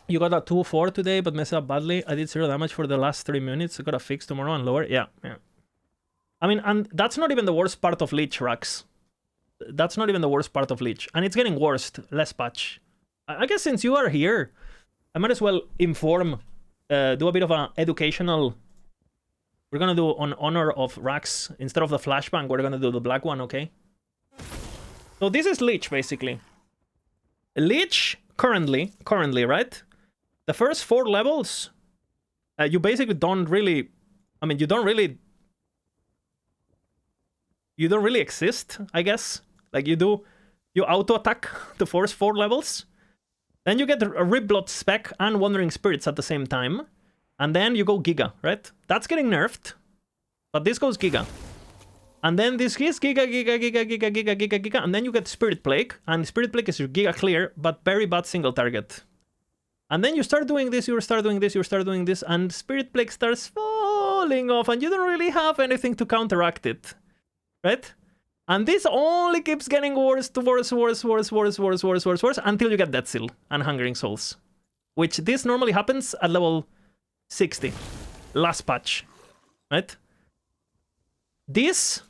You got a 2-4 today, but messed up badly. I did 0 damage for the last 3 minutes. I got a fix tomorrow and lower. Yeah. I mean, and that's not even the worst part of Lich, Rax. That's not even the worst part of Lich. And it's getting worse, less patch. I guess since you are here, I might as well inform, do a bit of an educational... We're gonna do on honor of Rax. Instead of the flashbang, we're gonna do the black one, okay? So this is Lich, basically. Lich, currently, right? The first 4 levels, you basically don't really... I mean, you don't really exist, I guess. Like, you auto-attack the first 4 levels. Then you get a Ribblood spec and Wandering Spirits at the same time. And then you go Giga, right? That's getting nerfed. But this goes Giga. And then this is Giga. And then you get Spirit Plague. And Spirit Plague is your Giga clear, but very bad single target. And then you start doing this, you start doing this, and Spirit Plague starts falling off, and you don't really have anything to counteract it. Right? And this only keeps getting worse until you get Death Seal and Hungering Souls. Which this normally happens at level 60. Last patch. Right? This,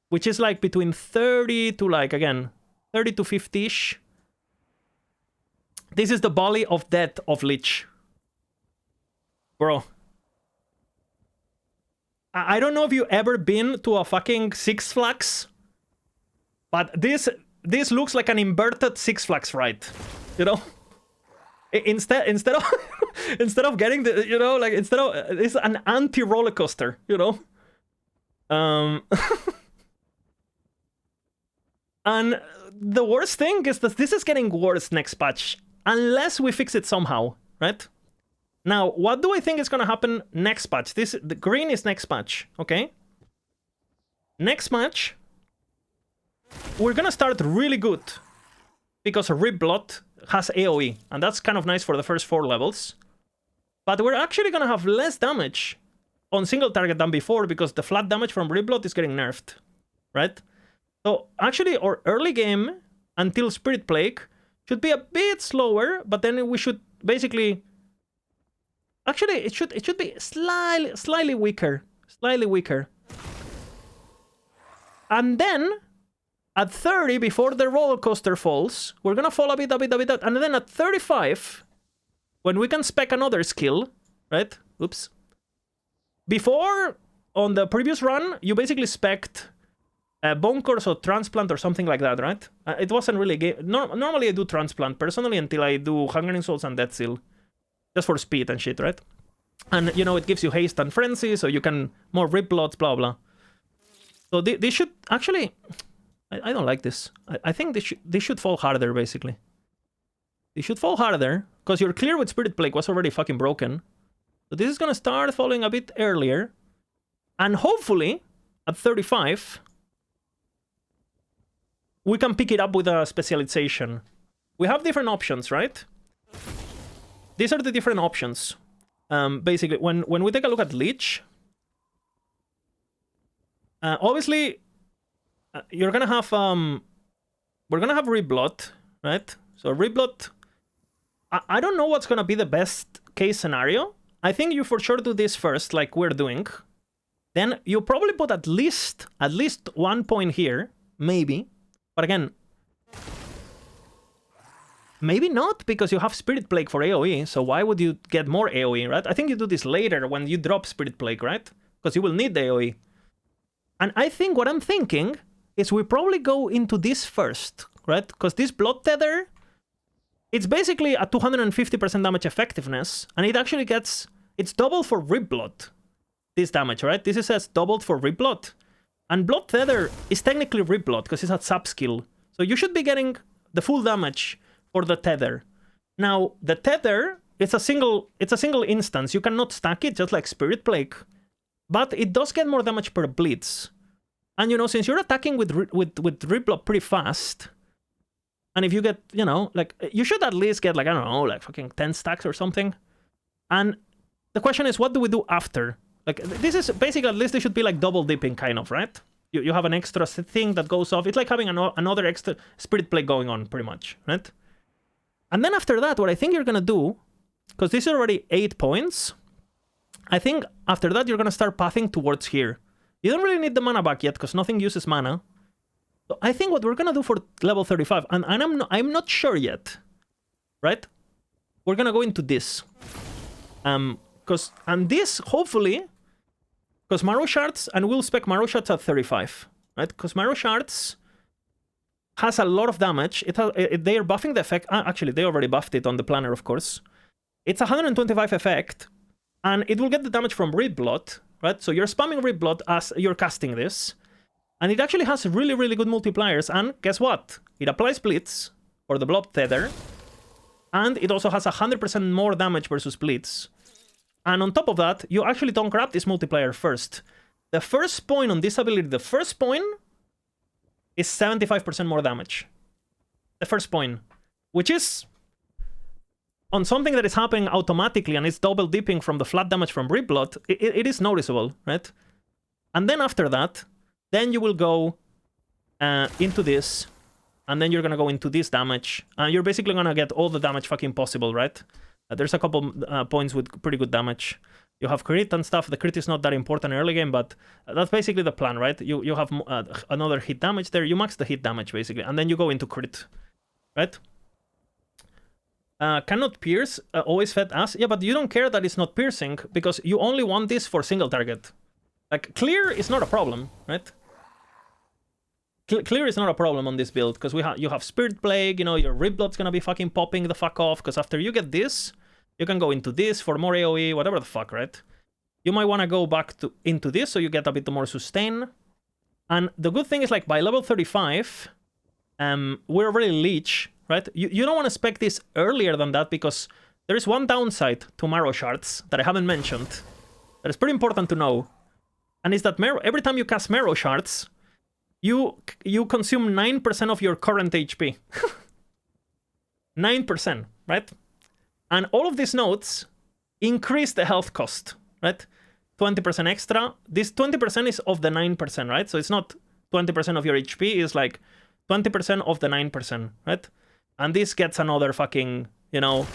which is like between 30 to like, again, 30 to 50-ish. This is the Valley of Death of Lich. Bro. I don't know if you've ever been to a fucking Six Flags, but this looks like an inverted Six Flags ride, you know? Instead of instead of getting the, you know, like, instead of, it's an anti-roller coaster, you know? And the worst thing is that this is getting worse next patch, unless we fix it somehow, right? Now, what do I think is gonna happen next patch? The green is next patch, okay? Next match, we're gonna start really good because Ribblood has AoE, and that's kind of nice for the first 4 levels. But we're actually gonna have less damage on single target than before because the flat damage from Ribblood is getting nerfed, right? So actually, our early game until Spirit Plague should be a bit slower, but then we should basically... Actually, it should be slightly weaker. And then, at 30, before the roller coaster falls, we're gonna fall a bit. And then at 35, when we can spec another skill, right? Oops. Before, on the previous run, you basically spec'd Bone Course or Transplant or something like that, right? It wasn't really... Normally I do Transplant, personally, until I do Hungering Souls and Death Seal. Just for speed and shit, right? And, you know, it gives you haste and frenzy, so you can more Ribbloods, blah, blah. So they should... Actually, I don't like this. I think they should fall harder, basically. They should fall harder, because your clear with Spirit Plague was already fucking broken. So this is gonna start falling a bit earlier. And hopefully, at 35, we can pick it up with a specialization. We have different options, right? These are the different options. Basically, when we take a look at Lich, obviously, you're gonna have we're gonna have Ribblood, right? So Ribblood, I don't know what's gonna be the best case scenario. I think you for sure do this first, like we're doing. Then you probably put at least 1 point here, maybe. But again, maybe not, because you have Spirit Plague for AoE, so why would you get more AoE, right? I think you do this later when you drop Spirit Plague, right? Because you will need the AoE. And I think what I'm thinking is we probably go into this first, right? Because this Blood Tether, it's basically a 250% damage effectiveness, and it actually gets... It's double for Ribblood, this damage, right? This is doubled for Ribblood. And Blood Tether is technically Ribblood, because it's a sub-skill. So you should be getting the full damage for the Tether. Now, the Tether, it's a single instance. You cannot stack it, just like Spirit Plague. But it does get more damage per Blitz. And, you know, since you're attacking with Ribblood pretty fast, and if you get, you know, like, you should at least get, like, I don't know, like fucking 10 stacks or something. And the question is, what do we do after? Like, this is basically, at least they should be like double dipping, kind of, right? You have an extra thing that goes off. It's like having another extra Spirit Plague going on, pretty much, right? And then after that, what I think you're gonna do, because this is already 8 points, I think after that you're gonna start pathing towards here. You don't really need the mana back yet, because nothing uses mana. So I think what we're gonna do for level 35, and I'm not sure yet, right? We're gonna go into this. And this, hopefully, because Marrow Shards, and we'll spec Marrow Shards at 35, right? Because Marrow Shards has a lot of damage. They are buffing the effect. Actually, they already buffed it on the planner, of course. It's 125 effect, and it will get the damage from Red Blood, right? So you're spamming Red Blood as you're casting this, and it actually has really, really good multipliers. And guess what? It applies Blitz, or the Blob Tether, and it also has 100% more damage versus Blitz. And on top of that, you actually don't grab this multiplier first. The first point on this ability, the first point, is 75% more damage. The first point. Which is on something that is happening automatically and it's double dipping from the flat damage from Red Blood, it is noticeable, right? And then after that, then you will go into this, and then you're gonna go into this damage, and you're basically gonna get all the damage fucking possible, right? There's a couple points with pretty good damage. You have crit and stuff. The crit is not that important early game, but that's basically the plan, right? You have another hit damage there. You max the hit damage, basically, and then you go into crit, right? Cannot pierce, always fed as. Yeah, but you don't care that it's not piercing, because you only want this for single target. Like, clear is not a problem, right? Clear is not a problem on this build, because you have Spirit Plague, you know, your Red Blood's gonna be fucking popping the fuck off, because after you get this, you can go into this for more AoE, whatever the fuck, right? You might want to go back into this, so you get a bit more sustain. And the good thing is, like, by level 35, we're already Lich, right? You don't want to spec this earlier than that, because there is one downside to Marrow Shards that I haven't mentioned, that is pretty important to know. And is that every time you cast Marrow Shards, you consume 9% of your current HP. 9%, right? And all of these nodes increase the health cost, right? 20% extra. This 20% is of the 9%, right? So it's not 20% of your HP, it's like 20% of the 9%, right? And this gets another fucking, you know,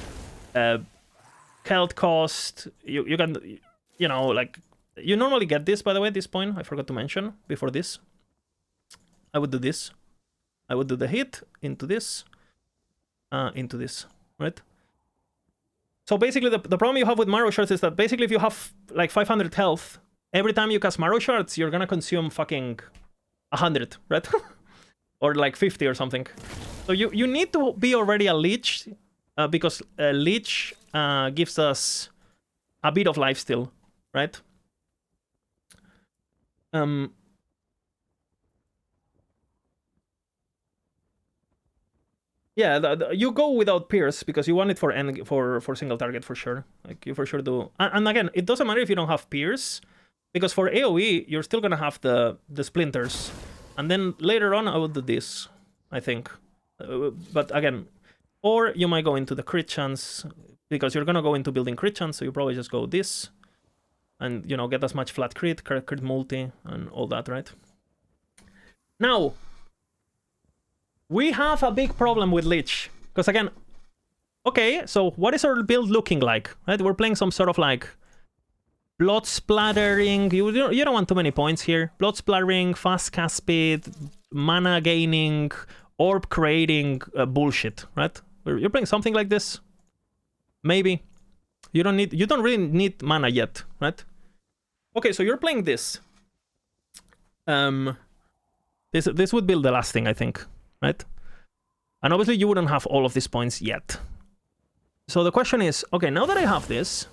health cost. You can, you know, like, you normally get this, by the way, at this point. I forgot to mention before this. I would do this. I would do the hit into this, right? So basically, the problem you have with Marrow Shards is that basically if you have like 500 health, every time you cast Marrow Shards, you're gonna consume fucking 100, right? Or like 50 or something. So you need to be already a Lich, because Lich gives us a bit of life still, right? Yeah, you go without Pierce because you want it for single target for sure. Like, you for sure do. And again, it doesn't matter if you don't have Pierce, because for AoE you're still gonna have the splinters. And then later on I would do this, I think. But again, or you might go into the crit chance, because you're gonna go into building crit chance, so you probably just go this, and, you know, get as much flat crit multi, and all that, right? Now, we have a big problem with Lich, because again, okay, so what is our build looking like, right? We're playing some sort of like blood splattering. You don't want too many points here. Blood splattering, fast cast speed, mana gaining, orb creating bullshit, right? You're playing something like this, maybe. You don't really need mana yet, right? Okay, so you're playing this. This would build the last thing, I think. Right? And obviously you wouldn't have all of these points yet. So the question is, okay, now that I have this,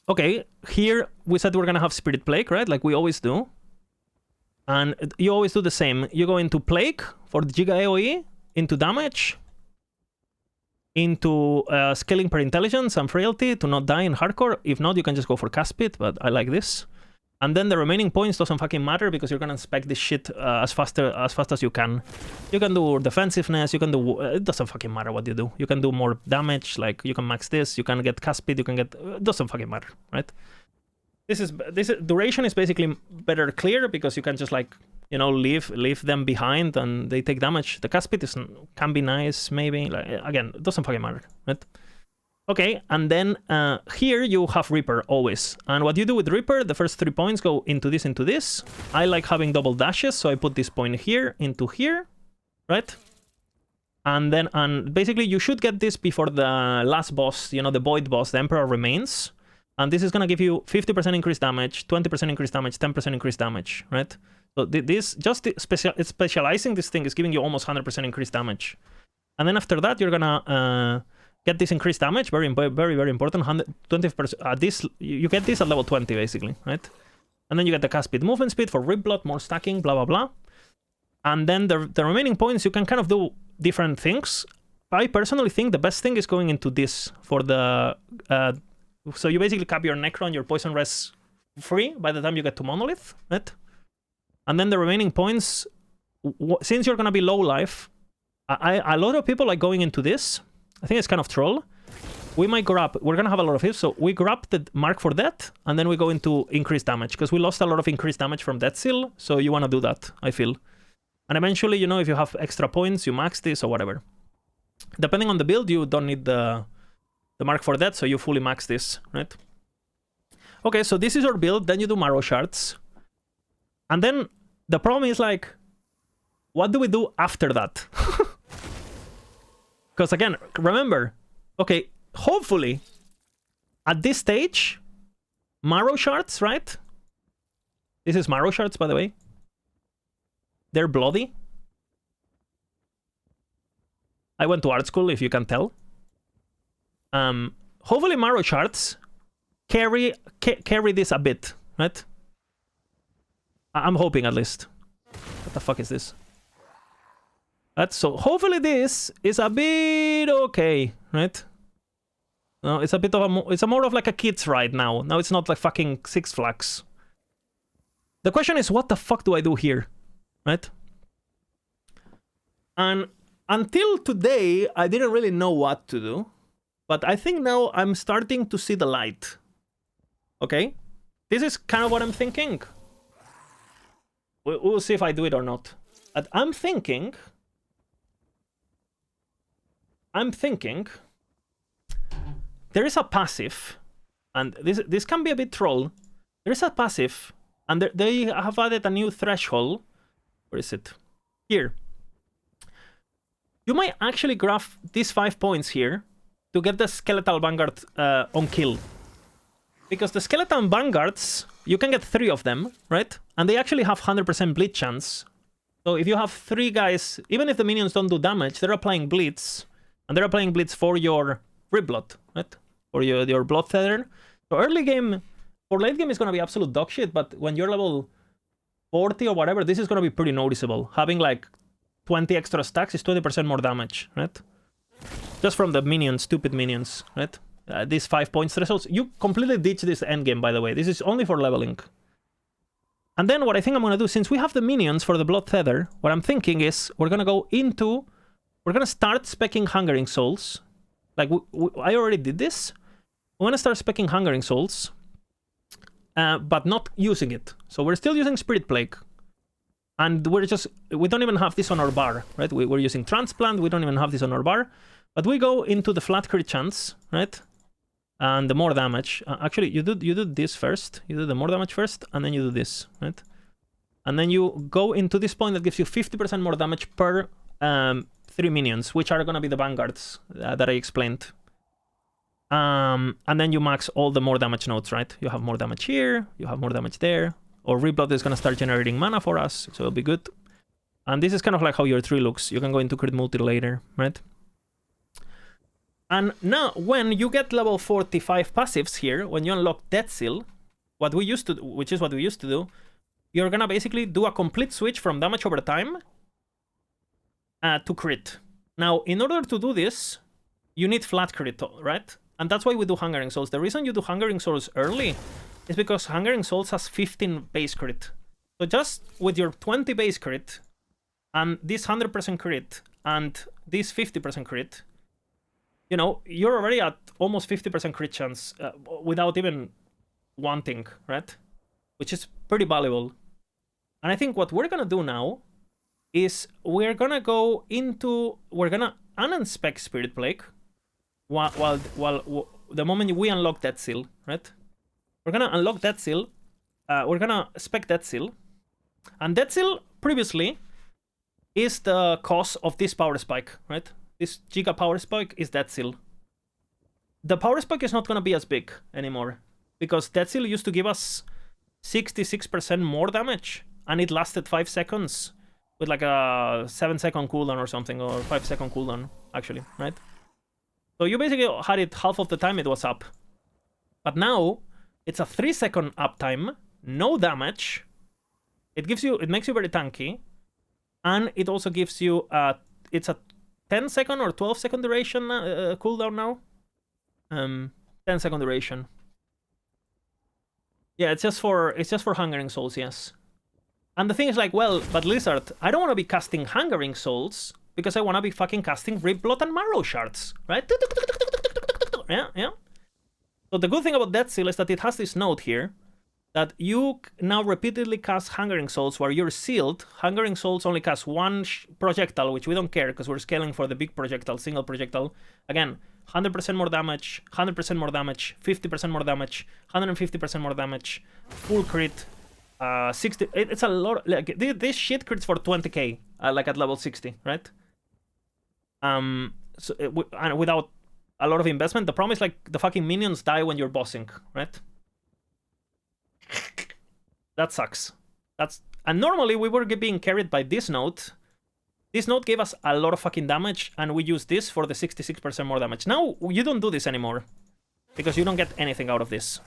okay, here we said we're gonna have Spirit Plague, right? Like we always do. And you always do the same. You go into Plague for the Giga AoE, into damage, into scaling per intelligence and frailty to not die in hardcore. If not, you can just go for cast speed, but I like this. And then the remaining points doesn't fucking matter, because you're gonna spec this shit as fast as you can. You can do defensiveness, you can do... it doesn't fucking matter what you do. You can do more damage, like you can max this, you can get cast speed, you can get... it doesn't fucking matter, right? This duration is basically better clear, because you can just like you know, leave them behind and they take damage. The cast speed can be nice, maybe. Like, again, it doesn't fucking matter, right? Okay, and then here you have Reaper always. And what you do with Reaper, the first 3 points go into this. I like having double dashes, so I put this point here into here, right? And then, basically you should get this before the last boss, you know, the Void boss, the Emperor Remains. And this is gonna give you 50% increased damage, 20% increased damage, 10% increased damage, right? So this, just specializing this thing is giving you almost 100% increased damage. And then after that, you're gonna get this increased damage, very, very important, 120%. This, you get this at level 20, basically, right? And then you get the cast speed, movement speed for Rip Blood, more stacking, blah, blah, blah. And then the remaining points, you can kind of do different things. I personally think the best thing is going into this for the... so you basically cap your Necron, your Poison Res free by the time you get to Monolith, right? And then the remaining points, since you're going to be low life, a lot of people like going into this. I think it's kind of troll. We might grab, we're going to have a lot of hits, so we grab the Mark for Death, and then we go into increased damage, because we lost a lot of increased damage from Death Seal, so you want to do that, I feel. And eventually, you know, if you have extra points, you max this or whatever. Depending on the build, you don't need the Mark for Death, so you fully max this, right? Okay, so this is your build, then you do Marrow Shards. And then the problem is, like, what do we do after that? Because again, remember, okay, hopefully, at this stage, Marrow Shards, right? This is Marrow Shards, by the way. They're bloody. I went to art school, if you can tell. Hopefully Marrow Shards carry this a bit, right? I'm hoping, at least. What the fuck is this? So hopefully this is a bit okay, right? No, it's a bit of it's more of like a kid's ride now. Now it's not like fucking Six Flags. The question is, what the fuck do I do here, right? And until today, I didn't really know what to do, but I think now I'm starting to see the light. Okay, this is kind of what I'm thinking. We'll see if I do it or not. But I'm thinking, there is a passive, and this can be a bit troll. There is a passive, and they have added a new threshold. Where is it? Here. You might actually grab these 5 points here to get the Skeletal Vanguard on kill. Because the Skeleton Vanguards, you can get 3 of them, right? And they actually have 100% bleed chance. So if you have 3 guys, even if the minions don't do damage, they're applying bleeds. And they're applying bleeds for your Rip Blood, right? For your Blood Feather. So early game, for late game, is going to be absolute dog shit, but when you're level 40 or whatever, this is going to be pretty noticeable. Having like 20 extra stacks is 20% more damage, right? Just from the minions, stupid minions, right? These 5 points thresholds. You completely ditch this endgame, by the way. This is only for leveling. And then what I think I'm going to do, since we have the minions for the Blood Feather, what I'm thinking is we're going to go into... We're going to start specking Hungering Souls. Like, I already did this. We're going to start specking Hungering Souls, but not using it. So we're still using Spirit Plague. And we don't even have this on our bar, right? We're using Transplant, we don't even have this on our bar. But we go into the flat crit chance, right? And the more damage. Actually, you do this first. You do the more damage first, and then you do this, right? And then you go into this point that gives you 50% more damage per 3 minions, which are going to be the Vanguards that I explained. And then you max all the more damage nodes, right? You have more damage here, you have more damage there. Or Reblood is going to start generating mana for us, so it'll be good. And this is kind of like how your tree looks. You can go into crit multi later, right? And now, when you get level 45 passives here, when you unlock Death Seal, which is what we used to do, you're going to basically do a complete switch from damage over time to crit. Now, in order to do this, you need flat crit, right? And that's why we do Hungering Souls. The reason you do Hungering Souls early is because Hungering Souls has 15 base crit. So just with your 20 base crit, and this 100% crit, and this 50% crit, you know, you're already at almost 50% crit chance without even wanting, right? Which is pretty valuable. And I think what we're gonna do now is we're gonna uninspect Spirit Plague while the moment we unlock that seal, right? We're gonna unlock that seal. We're gonna spec that seal. And that seal previously is the cause of this power spike, right? This giga power spike is that seal. The power spike is not gonna be as big anymore because that seal used to give us 66% more damage and it lasted 5 seconds with like a 7-second cooldown or something, or 5-second cooldown actually, right? So you basically had it half of the time it was up. But now it's a 3-second uptime, no damage. It makes you very tanky, and it also gives you it's a 10-second or 12-second duration cooldown now. 10-second duration. Yeah, it's just for Hungering Souls, yes. And the thing is like, well, but Lizard, I don't want to be casting Hungering Souls because I want to be fucking casting Rip, Blood, and Marrow shards, right? Yeah, yeah. So the good thing about that seal is that it has this note here that you now repeatedly cast Hungering Souls where you're sealed. Hungering Souls only cast one projectile, which we don't care because we're scaling for the big projectile, single projectile. Again, 100% more damage, 100% more damage, 50% more damage, 150% more damage, full crit, 60. It's a lot. Like this shit crits for 20k, like at level 60, right? And without a lot of investment. The problem is like the fucking minions die when you're bossing, right? That sucks. And normally we were being carried by this note. This note gave us a lot of fucking damage, and we use this for the 66% more damage. Now you don't do this anymore because you don't get anything out of this.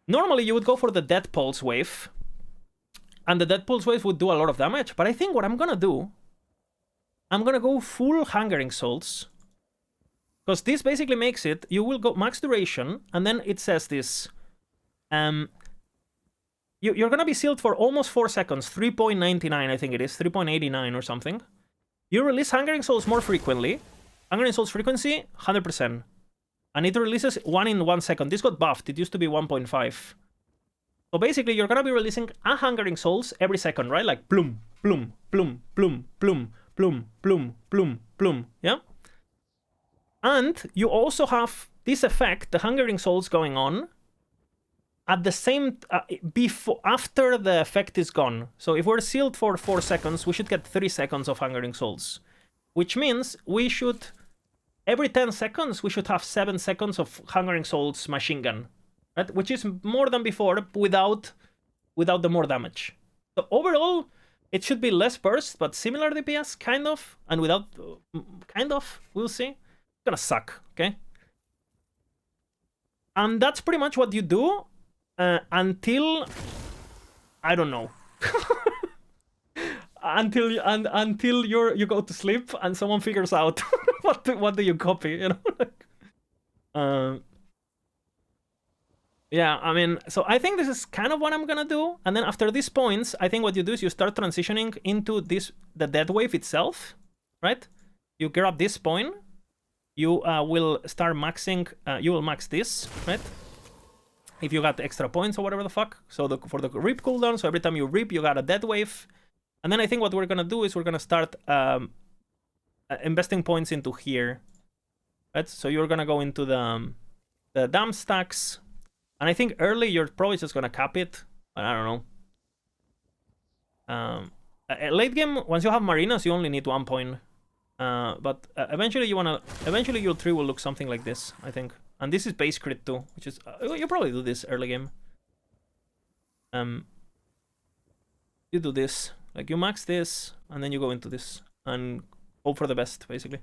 Normally you would go for the Death Pulse wave, and the Death Pulse wave would do a lot of damage. But I think what I'm gonna do, I'm gonna go full Hungering Souls. Because this basically makes it, you will go max duration, and then it says this. You're gonna be sealed for almost 4 seconds, 3.99 I think it is, 3.89 or something. You release Hungering Souls more frequently. Hungering Souls frequency, 100%. And it releases 1 in 1 second. This got buffed, it used to be 1.5. So basically you're gonna be releasing a Hungering Souls every second, right? Like bloom, bloom, bloom, bloom, bloom, bloom, bloom, bloom, bloom, yeah? And you also have this effect, the Hungering Souls going on, at the same after the effect is gone. So if we're sealed for 4 seconds, we should get 3 seconds of Hungering Souls, which means we should every 10 seconds we should have 7 seconds of Hungering Souls machine gun, right? Which is more than before without the more damage. So overall, it should be less burst, but similar DPS, kind of, and without kind of. We'll see. It's gonna suck, okay? And that's pretty much what you do. Until I don't know. until you go to sleep and someone figures out what do you copy, you know? Yeah, I mean, so I think this is kind of what I'm gonna do. And then after these points, I think what you do is you start transitioning into the death wave itself, right? You grab this point, you will start maxing. You will max this, right? If you got extra points or whatever the fuck. So for the rip cooldown, so every time you rip, you got a death wave. And then I think what we're gonna do is we're gonna start investing points into here, right? So you're gonna go into the dam stacks, and I think early you're probably just gonna cap it. But I don't know. Late game, once you have marinas, you only need 1 point. But eventually your tree will look something like this, I think. And this is base crit too, which is you probably do this early game. You do this, like you max this, and then you go into this and hope for the best, basically.